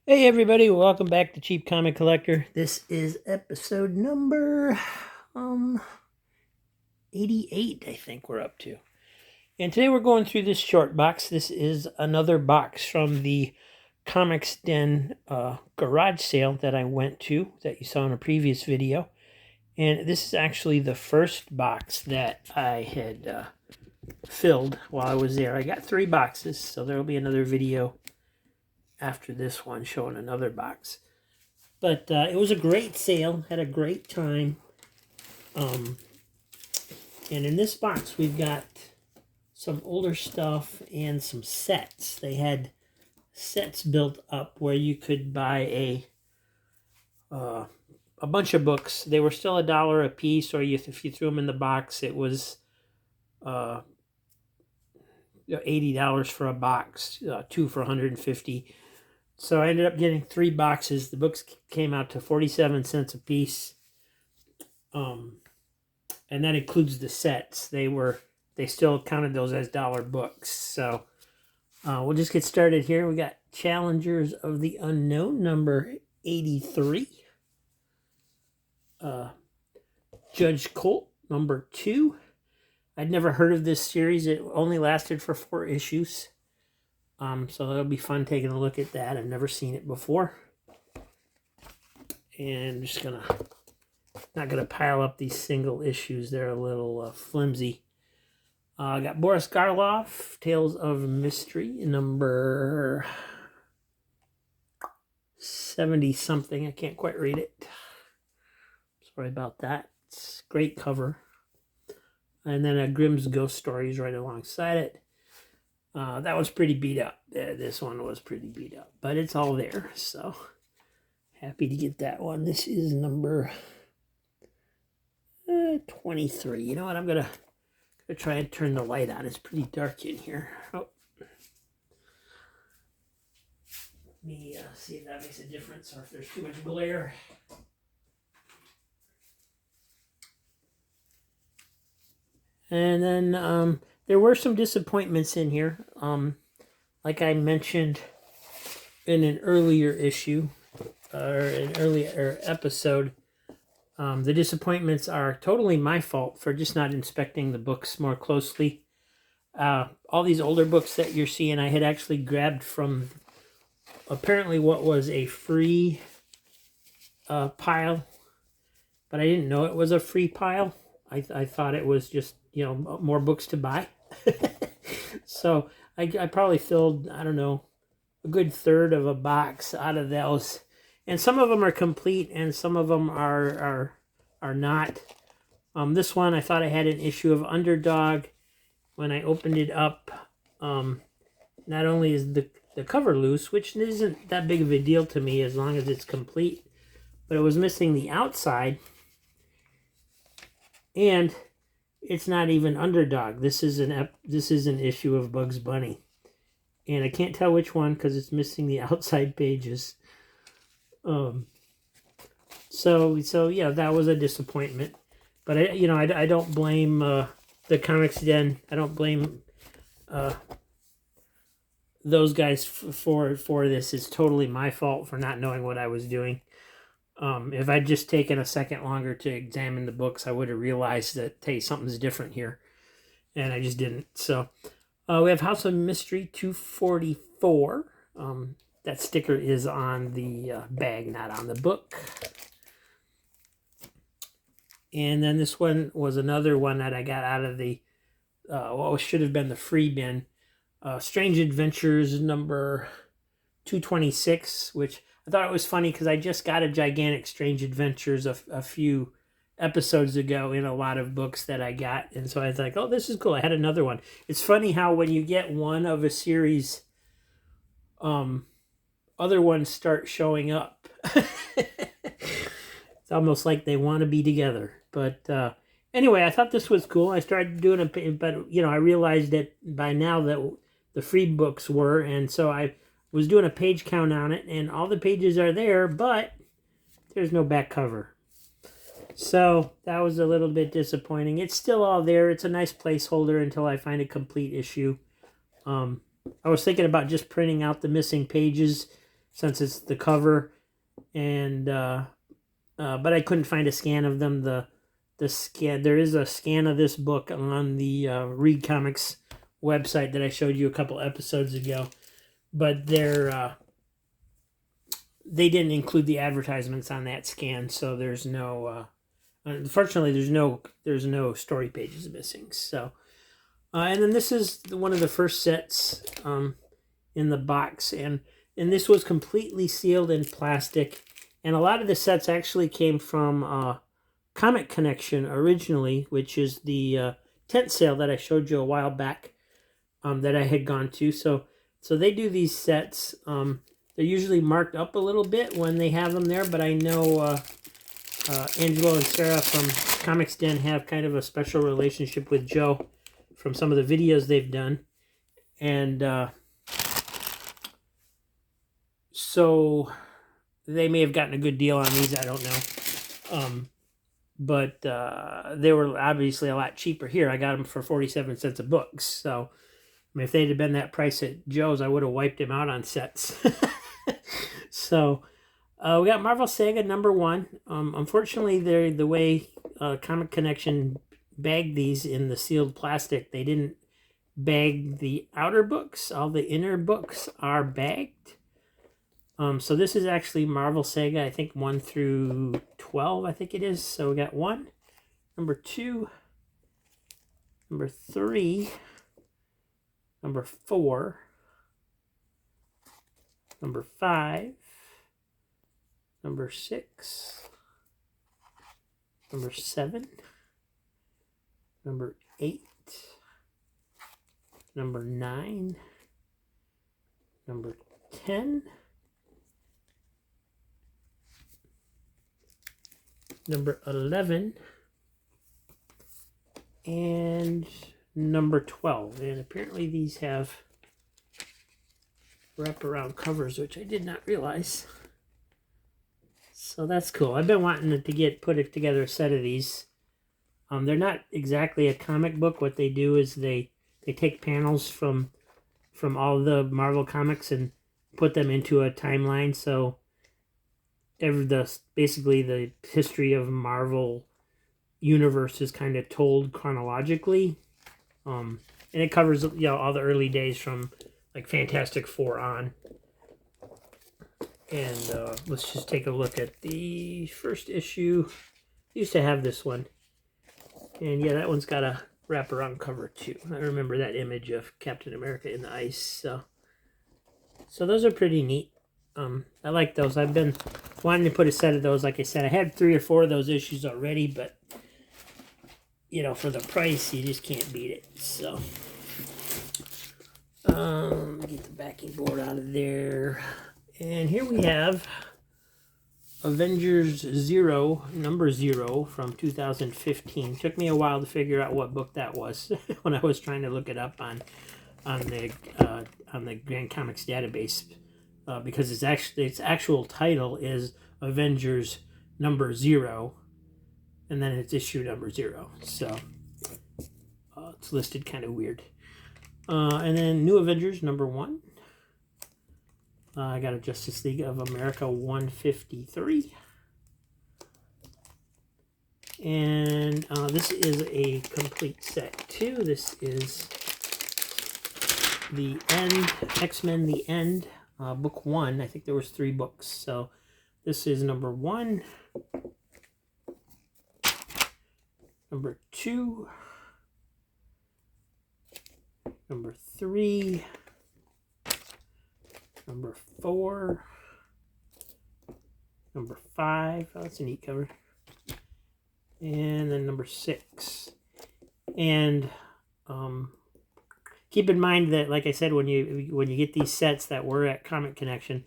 Hey everybody, welcome back to Cheap Comic Collector. This is episode number 88, I think we're up to. And today we're going through this short box. This is another box from the Comics Den garage sale that I went to that you saw in a previous video. And this is actually the first box that I had filled while I was there. I got 3 boxes, so there will be another video after this one showing another box. But it was a great sale, had a great time. And in this box, we've got some older stuff and some sets. They had sets built up where you could buy a bunch of books. They were still $1 a piece, or if you threw them in the box, it was $80 for a box, 2 for $150. So I ended up getting 3 boxes. The books came out to 47 cents a piece. And that includes the sets. They still counted those as dollar books. So we'll just get started here. We got Challengers of the Unknown, number 83. Judge Colt, number 2. I'd never heard of this series. It only lasted for 4 issues. So it'll be fun taking a look at that. I've never seen it before. And just not gonna pile up these single issues. They're a little flimsy. I got Boris Karloff, Tales of Mystery, number 70-something. I can't quite read it. Sorry about that. It's a great cover. And then Grimm's Ghost Stories right alongside it. That was pretty beat up. This one was pretty beat up, but it's all there, so happy to get that one. This is number 23. You know what? I'm gonna try and turn the light on. It's pretty dark in here. Oh. Let me see if that makes a difference or if there's too much glare. And then there were some disappointments in here. Like I mentioned in an earlier issue, or an earlier episode, the disappointments are totally my fault for just not inspecting the books more closely. All these older books that you're seeing, I had actually grabbed from apparently what was a free pile, but I didn't know it was a free pile. I thought it was just, more books to buy. So I probably filled, I don't know, a good third of a box out of those. And some of them are complete and some of them are not. This one, I thought I had an issue of Underdog. When I opened it up, not only is the cover loose, which isn't that big of a deal to me as long as it's complete, but it was missing the outside. And it's not even Underdog. This is an issue of Bugs Bunny, and I can't tell which one because it's missing the outside pages. So yeah, that was a disappointment. But I don't blame the Comics Den. I don't blame those guys for this. It's totally my fault for not knowing what I was doing. If I'd just taken a second longer to examine the books, I would have realized that, hey, something's different here. And I just didn't. So we have House of Mystery 244. That sticker is on the bag, not on the book. And then this one was another one that I got out of the, what should have been the free bin. Strange Adventures number 226, which I thought it was funny because I just got a gigantic Strange Adventures a few episodes ago in a lot of books that I got. And so I was like, oh, this is cool. I had another one. It's funny how when you get one of a series, other ones start showing up. It's almost like they want to be together. But anyway, I thought this was cool. I started doing it, but I realized that by now that the free books were, and so I was doing a page count on it, and all the pages are there, but there's no back cover. So that was a little bit disappointing. It's still all there. It's a nice placeholder until I find a complete issue. I was thinking about just printing out the missing pages since it's the cover, and but I couldn't find a scan of them. The scan, there is a scan of this book on the Read Comics website that I showed you a couple episodes ago, but they didn't include the advertisements on that scan, so there's no. Unfortunately, there's no story pages missing. So, and then this is one of the first sets in the box, and this was completely sealed in plastic. And a lot of the sets actually came from Comic Connection originally, which is the tent sale that I showed you a while back that I had gone to. So they do these sets. They're usually marked up a little bit when they have them there, but I know Angelo and Sarah from Comics Den have kind of a special relationship with Joe from some of the videos they've done. And so they may have gotten a good deal on these, I don't know. But they were obviously a lot cheaper here. I got them for 47 cents a book. So I mean, if they'd have been that price at Joe's, I would have wiped him out on sets. So we got Marvel Saga #1. Unfortunately, the way Comic Connection bagged these in the sealed plastic, they didn't bag the outer books. All the inner books are bagged. So this is actually Marvel Saga, I think 1 through 12, I think it is. So we got 1, #2, #3, #4, #5, #6, #7, #8, #9, #10, #11, and #12. And apparently these have wraparound covers, which I did not realize. So that's cool. I've been wanting to put it together a set of these. They're not exactly a comic book. What they do is they take panels from all the Marvel comics and put them into a timeline. So basically the history of Marvel universe is kind of told chronologically, and it covers all the early days from like Fantastic Four on. And let's just take a look at the first issue. I used to have this one, and yeah, that one's got a wraparound cover too. I remember that image of Captain America in the ice. So those are pretty neat. I like those. I've been wanting to put a set of those. Like I said, I had 3 or 4 of those issues already, but for the price, you just can't beat it. So let me get the backing board out of there. And here we have Avengers 0, #0 from 2015. Took me a while to figure out what book that was when I was trying to look it up on the Grand Comics database, because its actual title is Avengers #0, and then it's issue #0. So it's listed kind of weird. And then New Avengers #1. I got a Justice League of America 153. And this is a complete set too. This is the End, X-Men The End, book 1. I think there was 3 books. So this is #1, #2, #3, #4, #5. Oh, that's a neat cover. And then #6. And keep in mind that, like I said, when you get these sets that were at Comic Connection,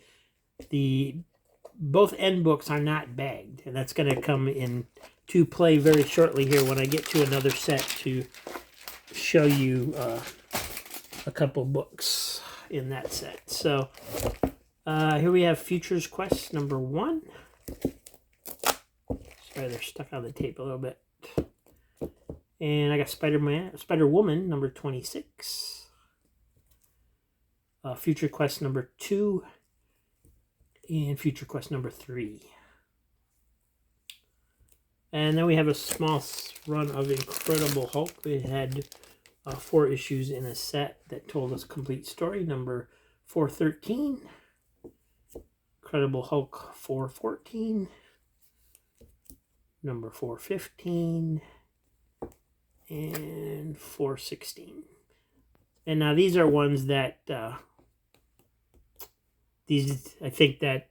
both end books are not bagged, and that's going to come into play very shortly here when I get to another set to show you a couple books in that set. So here we have Futures Quest #1. Sorry, they're stuck on the tape a little bit. And I got Spider-Woman #26. Future Quest #2. and Future Quest number 3. And then we have a small run of Incredible Hulk. We had 4 issues in a set that told us complete story. Number 413, Incredible Hulk 414, number 415, and 416. And now these are ones that I think that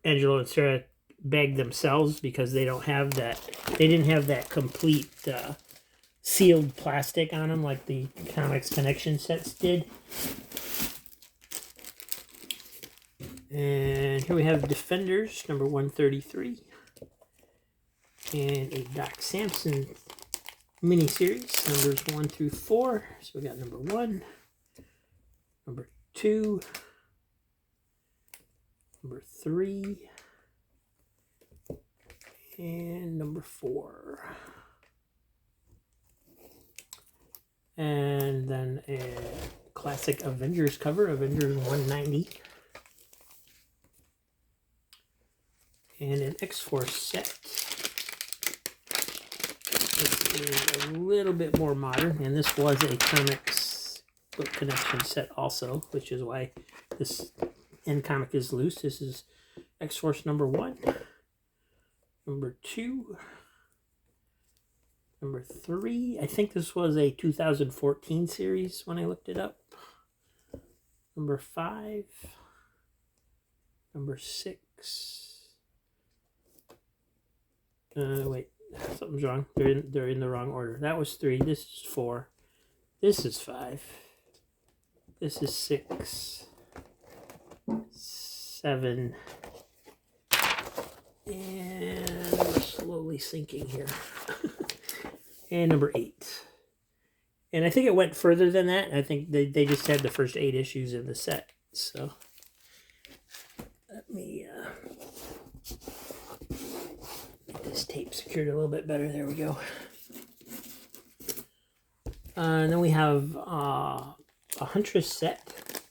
Angelo and Sarah bagged themselves because they don't have that. They didn't have that complete sealed plastic on them like the Comics Connection sets did. And here we have Defenders number 133 and a Doc Samson miniseries numbers 1 through 4. So we got number 1, number 2, number 3, and number 4. And then a classic Avengers cover, Avengers 190. And an X-Force set. This is a little bit more modern, and this was a Comics Book Connection set also, which is why this end comic is loose. This is X-Force number 1, number 2, number 3. I think this was a 2014 series when I looked it up. Number 5, number 6. Wait, something's wrong. They're in the wrong order. That was 3. This is 4. This is 5. This is 6, 7, and we're slowly sinking here. And number 8. And I think it went further than that. I think they just had the first 8 issues in the set. So let me get this tape secured a little bit better. There we go. And then we have a Huntress set.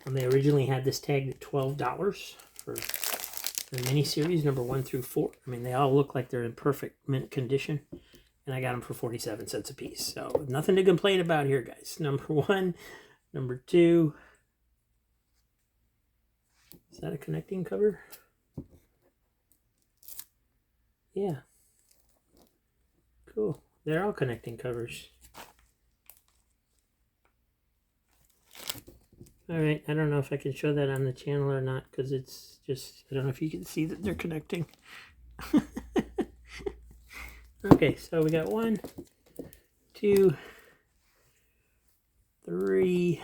And they originally had this tagged at $12 for the miniseries number 1 through 4. I mean, they all look like they're in perfect mint condition. And I got them for 47 cents a piece. So nothing to complain about here, guys. Number 1, number 2. Is that a connecting cover? Yeah. Cool. They're all connecting covers. Alright, I don't know if I can show that on the channel or not, because it's just, I don't know if you can see that they're connecting. Okay, so we got 1, 2, 3,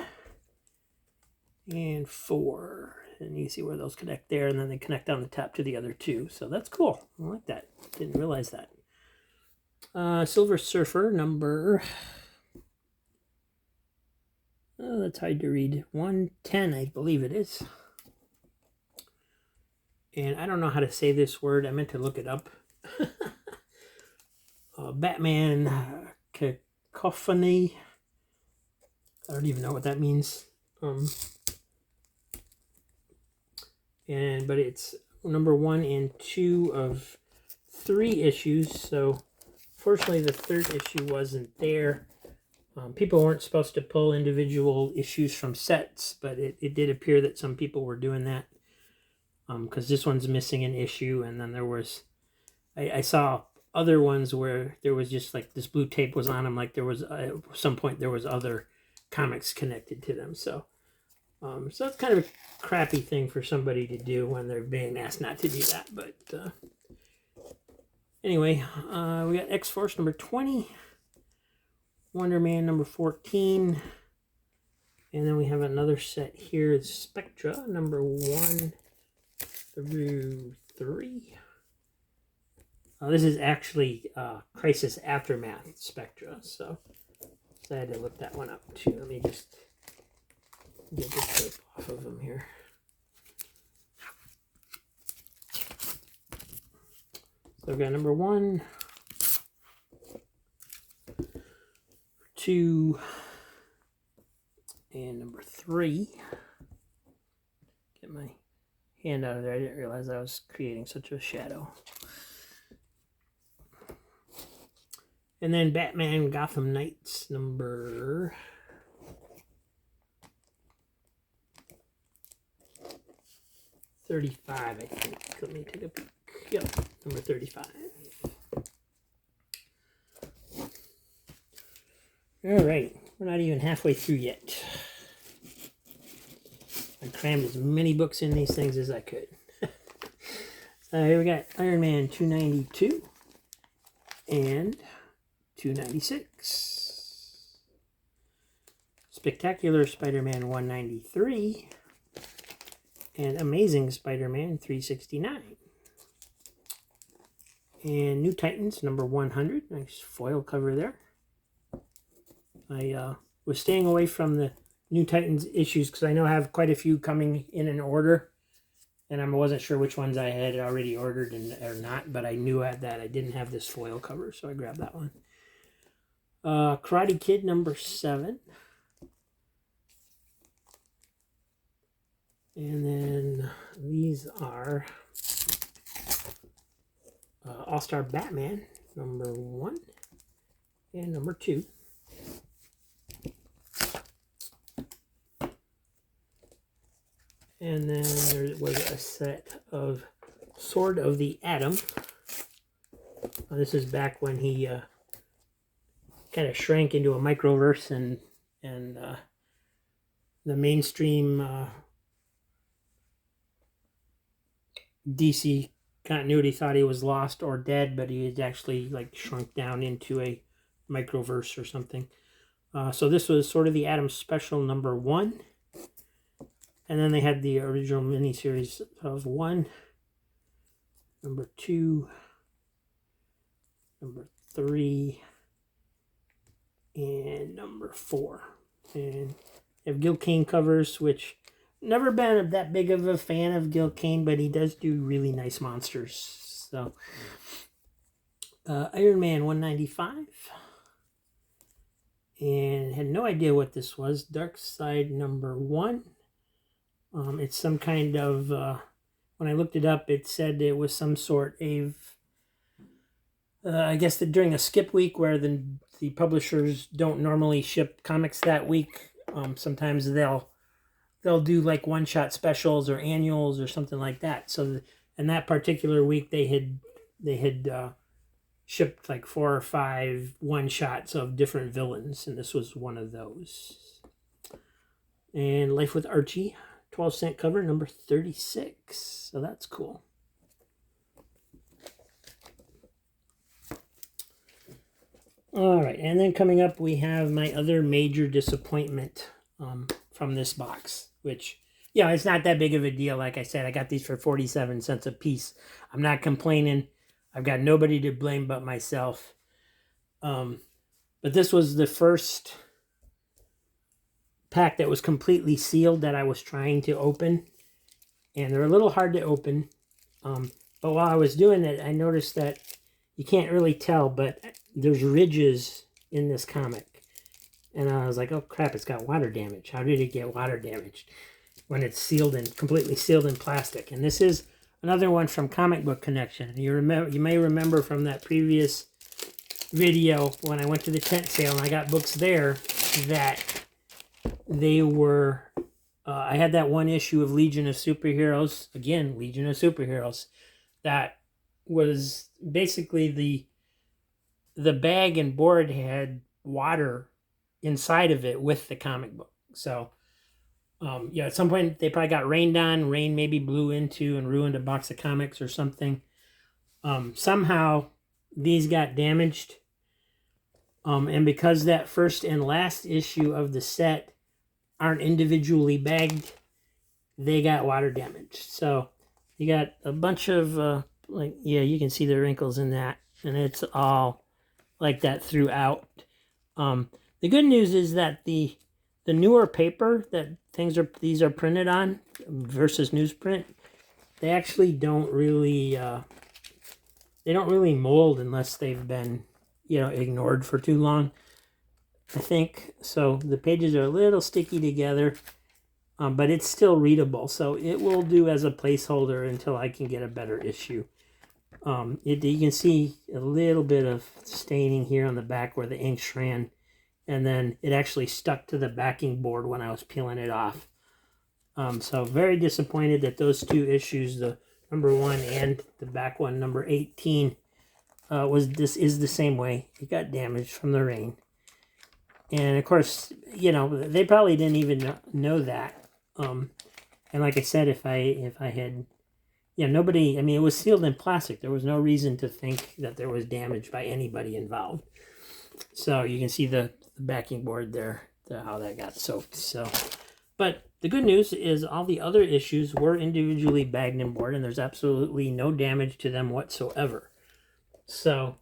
and 4. And you see where those connect there, and then they connect on the top to the other 2. So that's cool. I like that. Didn't realize that. Silver Surfer number... Oh, that's hard to read. 110, I believe it is. And I don't know how to say this word. I meant to look it up. Batman Cacophony. I don't even know what that means. But it's number 1 and 2 of 3 issues. So fortunately the 3rd issue wasn't there. People weren't supposed to pull individual issues from sets, but it did appear that some people were doing that. Because this one's missing an issue, and then there was... I saw other ones where there was just like this blue tape was on them, like there was at some point there was other comics connected to them. So so it's kind of a crappy thing for somebody to do when they're being asked not to do that. But anyway, we got X-Force number 20, Wonder Man number 14, and then we have another set here, Spectra number 1 through 3. This is actually Crisis Aftermath Spectra, so I had to look that one up too. Let me just get the tape off of them here. So I've got number 1, 2, and number 3. Get my hand out of there. I didn't realize I was creating such a shadow. And then Batman Gotham Knights number 35, I think. Let me take a peek. Yep, number 35. All right, we're not even halfway through yet. I crammed as many books in these things as I could. So here we got Iron Man 292 and 296. Spectacular Spider-Man 193 and Amazing Spider-Man 369. And New Titans number 100. Nice foil cover there. I was staying away from the New Titans issues because I know I have quite a few coming in an order. And I wasn't sure which ones I had already ordered or not, but I knew that I didn't have this foil cover, so I grabbed that one. Karate Kid number 7. And then these are All-Star Batman number 1 and number 2. And then there was a set of Sword of the Atom. This is back when he kind of shrank into a microverse, and the mainstream DC continuity thought he was lost or dead, but he had actually like shrunk down into a microverse or something. So this was Sword of the Atom special number 1. And then they had the original miniseries of 1, number 2, number 3, and number 4. And they have Gil Kane covers, which never been that big of a fan of Gil Kane, but he does do really nice monsters. So Iron Man 195. And had no idea what this was. Dark Side number 1. It's some kind of, when I looked it up, it said it was some sort of, I guess that during a skip week where the publishers don't normally ship comics that week, sometimes they'll do like one-shot specials or annuals or something like that. So in that particular week, they had shipped like 4 or 5 one-shots of different villains, and this was one of those. And Life with Archie. 12-cent cover, number 36. So that's cool. All right, and then coming up, we have my other major disappointment from this box, which, yeah, it's not that big of a deal. Like I said, I got these for 47 cents a piece. I'm not complaining. I've got nobody to blame but myself. But this was the first pack that was completely sealed that I was trying to open, and they're a little hard to open, but while I was doing it, I noticed that you can't really tell, but there's ridges in this comic, and I was like, oh crap, it's got water damage. How did it get water damaged when it's sealed and completely sealed in plastic? And this is another one from Comic Book Connection. You may remember from that previous video when I went to the tent sale and I got books there that they were, I had that one issue of Legion of Superheroes, again, Legion of Superheroes, that was basically the bag and board had water inside of it with the comic book. So, yeah, at some point they probably got rained on, rain maybe blew into and ruined a box of comics or something. Somehow these got damaged. And because that first and last issue of the set aren't individually bagged, they got water damage. So you got a bunch of, you can see the wrinkles in that, and it's all like that throughout. The good news is that the newer paper that these are printed on versus newsprint, they actually don't really mold unless they've been, ignored for too long, I think. So the pages are a little sticky together, but it's still readable, so it will do as a placeholder until I can get a better issue. You can see a little bit of staining here on the back where the ink ran, and then it actually stuck to the backing board when I was peeling it off. So very disappointed that those two issues, the number 1 and the back one, number 18, is the same way. It got damaged from the rain. And of course, you know, they probably didn't even know that. And like I said, if I had, yeah, nobody, I mean, it was sealed in plastic. There was no reason to think that there was damage by anybody involved. So you can see the backing board there, how that got soaked. So, but the good news is all the other issues were individually bagged and boarded, and there's absolutely no damage to them whatsoever. So,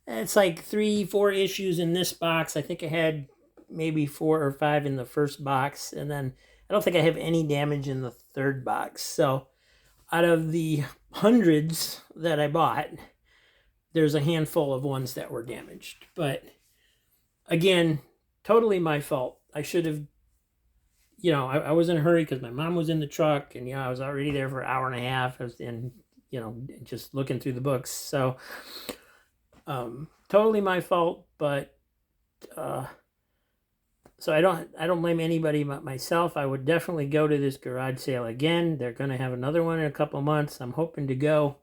it's like 3-4 issues in this box. I think I had maybe 4 or 5 in the first box, and then I don't think I have any damage in the third box. So out of the hundreds that I bought, there's a handful of ones that were damaged. But again, totally my fault. I should have, I was in a hurry because my mom was in the truck, and I was already there for an hour and a half. I was in, just looking through the books. So totally my fault, but so I don't blame anybody but myself. I would definitely go to this garage sale again. They're going to have another one in a couple of months. I'm hoping to go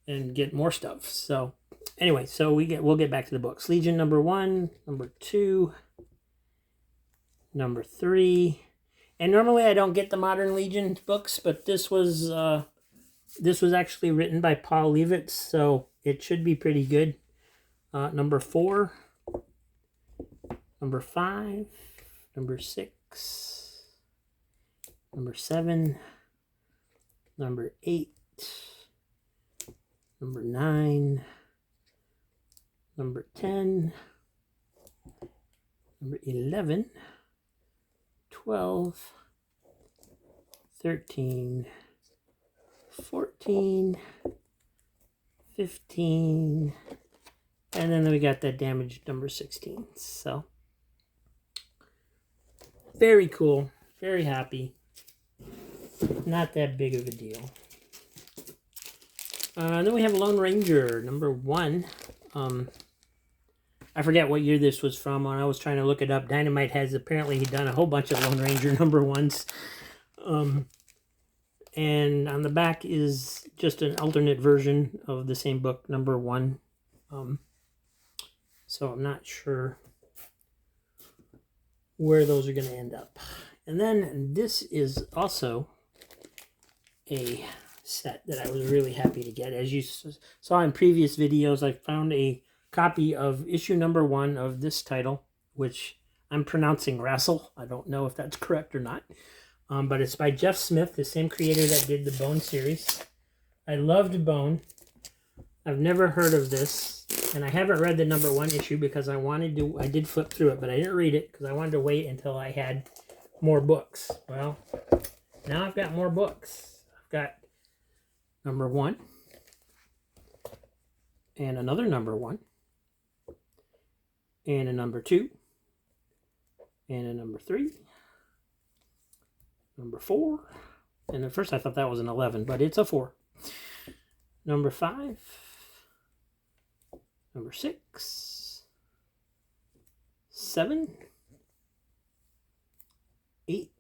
and get more stuff. So anyway, so we'll get back to the books. Legion number 1, number 2, number 3. And normally I don't get the Modern Legion books, but this was actually written by Paul Levitz, so it should be pretty good. Number 4, number 5, number 6, number 7, number 8, number 9, number 10, number 11, 12, 13, 14, 15, and then we got that damaged number 16. So very cool, very happy. Not that big of a deal. Then we have Lone Ranger number 1. I forget what year this was from. When I was trying to look it up, Dynamite has apparently done a whole bunch of Lone Ranger number 1s. And on the back is just an alternate version of the same book, number 1. So I'm not sure where those are going to end up. And then this is also a set that I was really happy to get. As you saw in previous videos, I found a copy of issue number 1 of this title, which I'm pronouncing Wrestle. I don't know if that's correct or not. But it's by Jeff Smith, the same creator that did the Bone series. I loved Bone. I've never heard of this, and I haven't read the number 1 issue because I did flip through it, but I didn't read it because I wanted to wait until I had more books. Well, now I've got more books. I've got number 1, and another number 1, and a number 2, and a number 3, number 4, and at first I thought that was an 11, but it's a 4. Number 5, number 6, 7, 8,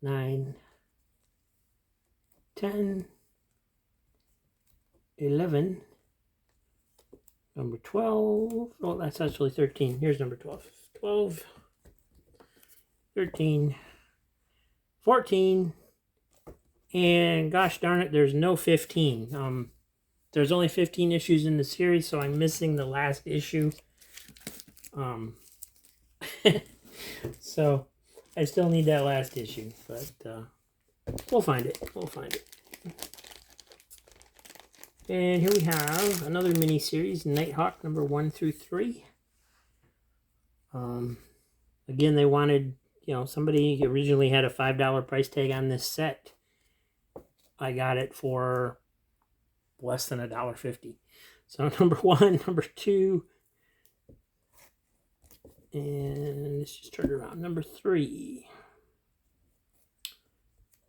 9, 10, 11, number 12, oh, that's actually 13. Here's number 12. 12, 13, 14, and gosh darn it, there's no 15. There's only 15 issues in the series, so I'm missing the last issue. So I still need that last issue, but we'll find it. We'll find it. And here we have another mini-series, Nighthawk number 1 through 3. Again, they wanted, somebody originally had a $5 price tag on this set. I got it for less than $1.50. So number 1, number 2, And let's just turn it around. Number 3.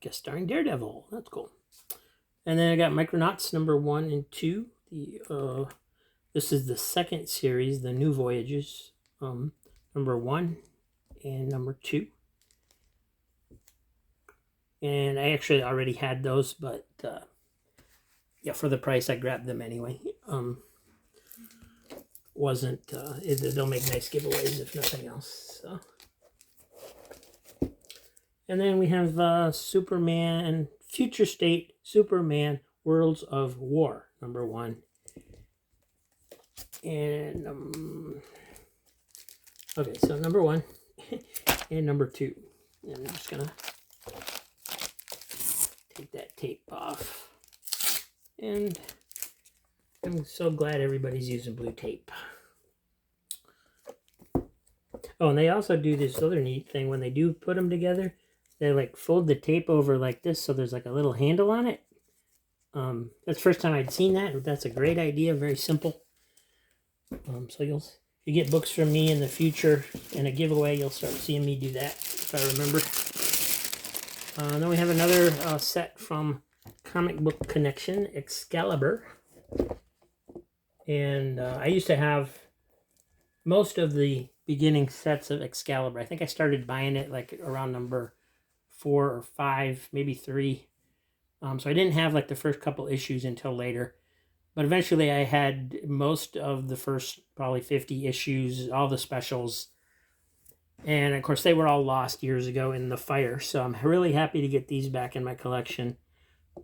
Guest starring Daredevil. That's cool. And then I got Micronauts number 1 and 2. This is the second series, the New Voyages. Number 1 and number 2. And I actually already had those, but yeah, for the price, I grabbed them anyway. They'll make nice giveaways if nothing else. So. And then we have Superman, Future State, Superman, Worlds of War, number 1. And, okay, so number 1 and number 2. And I'm just going to take that tape off. And I'm so glad everybody's using blue tape. Oh, and they also do this other neat thing. When they do put them together, they like fold the tape over like this so there's like a little handle on it. That's the first time I'd seen that. That's a great idea. Very simple. So if you get books from me in the future in a giveaway, you'll start seeing me do that if I remember. Then we have another set from Comic Book Connection, Excalibur. And I used to have most of the beginning sets of Excalibur. I think I started buying it like around number 4 or 5, maybe 3. So I didn't have like the first couple issues until later. But eventually I had most of the first probably 50 issues, all the specials. And of course they were all lost years ago in the fire. So I'm really happy to get these back in my collection.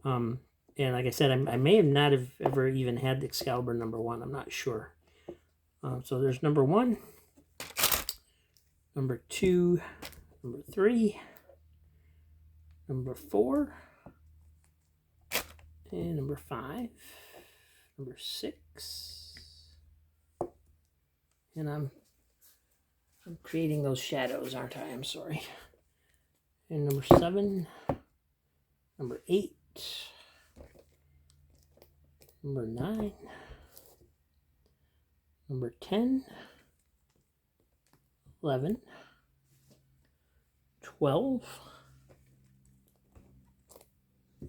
And like I said, I may not have ever even had Excalibur number 1. I'm not sure. So there's number 1, number 2, number 3, number 4, and number 5, number 6. And I'm creating those shadows, aren't I? I'm sorry. And number 7, number 8, number 9, number 10, 11, 12,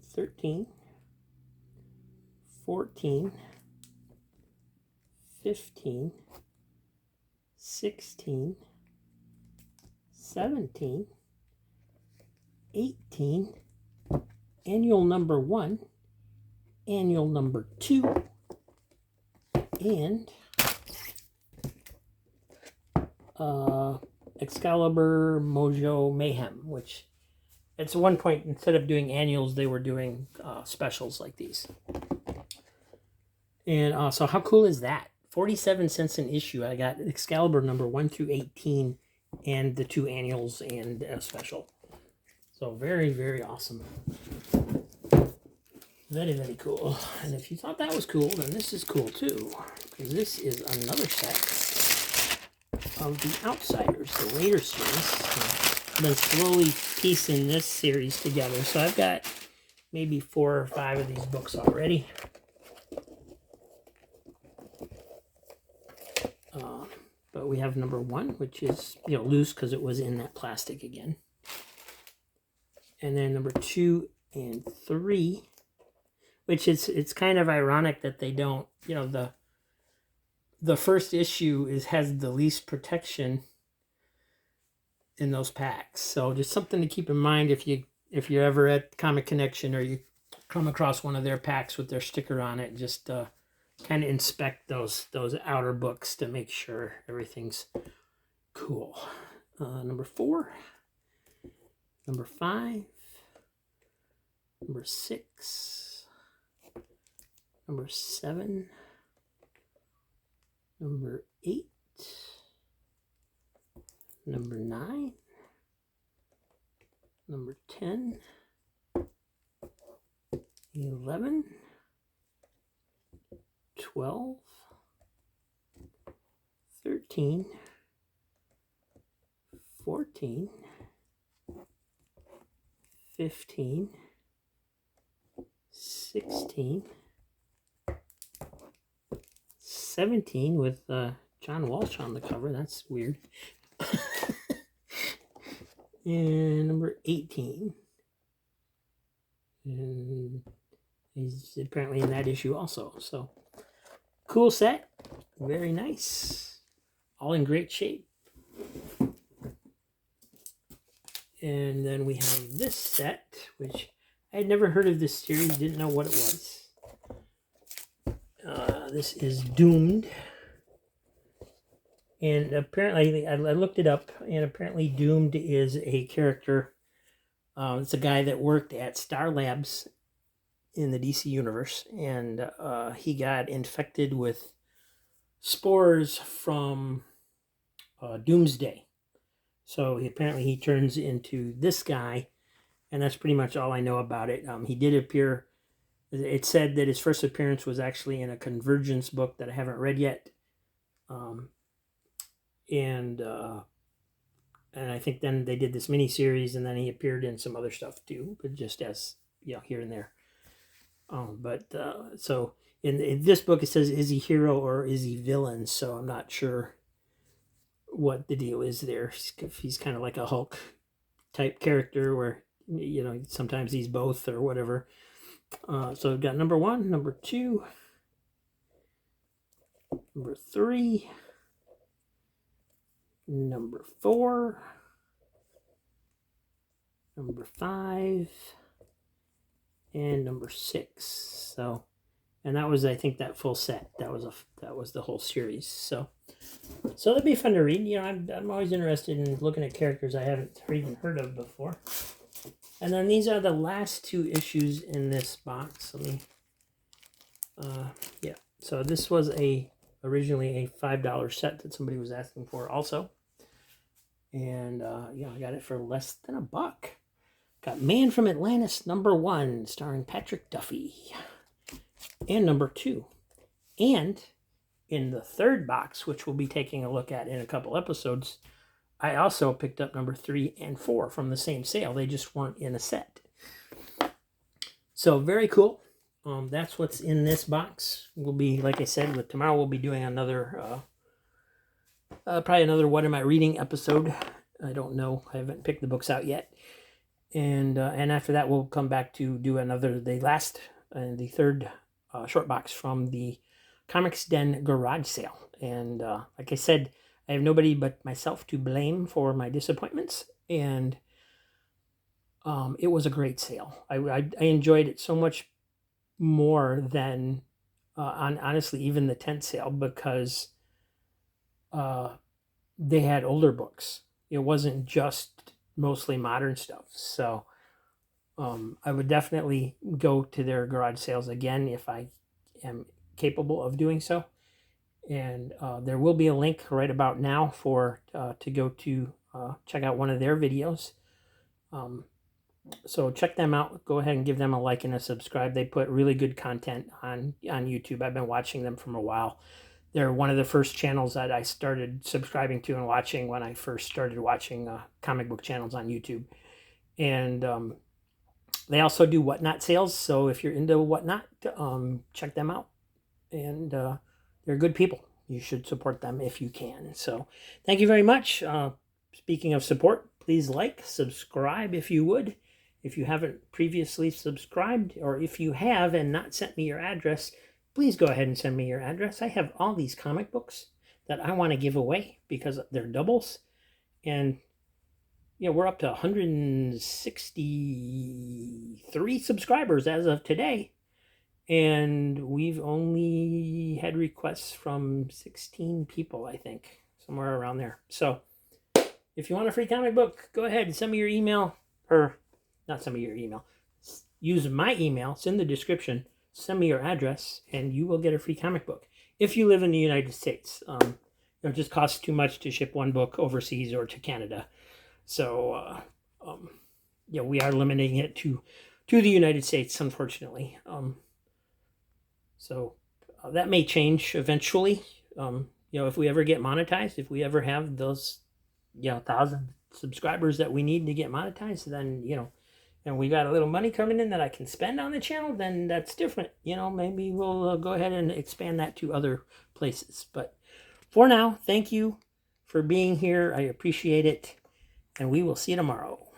13, 14, 15, 16, 17, 18, annual number 1, annual number 2, and Excalibur Mojo Mayhem, which at one point, instead of doing annuals, they were doing specials like these. And so how cool is that? 47 cents an issue. I got Excalibur number 1 through 18 and the 2 annuals and a special. So very, very awesome. Very, very cool. And if you thought that was cool, then this is cool too. Because this is another set of the Outsiders, the later series. I've been slowly piecing this series together. So I've got maybe 4 or 5 of these books already. But we have number 1, which is loose because it was in that plastic again. And then number 2 and 3, which it's kind of ironic that they don't, the first issue has the least protection in those packs. So just something to keep in mind if you're ever at Comic Connection or you come across one of their packs with their sticker on it, just kind of inspect those outer books to make sure everything's cool. Number 4, number 5, number 6, number 7, number 8, number 9, number 10, 11, 12, 13, 14, 15, 16, 17 with John Walsh on the cover. That's weird. And number 18. And he's apparently in that issue also. So, cool set. Very nice. All in great shape. And then we have this set, which I had never heard of this series, didn't know what it was. This is Doomed. And apparently, I looked it up, and apparently Doomed is a character. It's a guy that worked at Star Labs in the DC universe, and he got infected with spores from Doomsday. So apparently he turns into this guy, and that's pretty much all I know about it. He did appear. It said that his first appearance was actually in a Convergence book that I haven't read yet, and I think then they did this mini series, and then he appeared in some other stuff too, but just as here and there. So in this book it says, is he hero or is he villain? So I'm not sure what the deal is there. He's kind of like a Hulk type character where, sometimes he's both or whatever. So we've got number 1, number 2, number 3, number 4, number 5, and number 6. So, and that was, I think, that full set. That was the whole series. So that'd be fun to read. I'm always interested in looking at characters I haven't even heard of before. And then these are the last 2 issues in this box. Let me, So this was originally a $5 set that somebody was asking for also. And, I got it for less than $1. Got Man from Atlantis number 1, starring Patrick Duffy. And number 2. And in the 3rd box, which we'll be taking a look at in a couple episodes, I also picked up number 3 and 4 from the same sale. They just weren't in a set. So very cool. That's what's in this box. We'll be, like I said, tomorrow we'll be doing another, probably another What Am I Reading episode. I don't know. I haven't picked the books out yet. And after that, we'll come back to do the last and the 3rd short box from the Comics Den garage sale. And like I said, I have nobody but myself to blame for my disappointments, and it was a great sale. I enjoyed it so much more than, honestly, even the tent sale, because they had older books. It wasn't just mostly modern stuff. So I would definitely go to their garage sales again if I am capable of doing so. And there will be a link right about now for to go to check out one of their videos. So check them out. Go ahead and give them a like and a subscribe. They put really good content on YouTube. I've been watching them for a while. They're one of the first channels that I started subscribing to and watching when I first started watching comic book channels on YouTube. And they also do Whatnot sales. So if you're into Whatnot, check them out. And they're good people. You should support them if you can. So thank you very much. Speaking of support, please like, subscribe if you would. If you haven't previously subscribed, or if you have and not sent me your address, please go ahead and send me your address. I have all these comic books that I want to give away because they're doubles. And we're up to 163 subscribers as of today. And we've only had requests from 16 people, I think, somewhere around there. So if you want a free comic book, go ahead and send me your email, or not send me your email. Use my email. It's in the description. Send me your address, and you will get a free comic book. If you live in the United States, it just costs too much to ship one book overseas or to Canada. So, we are limiting it to the United States, unfortunately. So that may change eventually. If we ever get monetized, if we ever have those, 1,000 subscribers that we need to get monetized, then, and we got a little money coming in that I can spend on the channel, then that's different. Maybe we'll go ahead and expand that to other places. But for now, thank you for being here. I appreciate it. And we will see you tomorrow.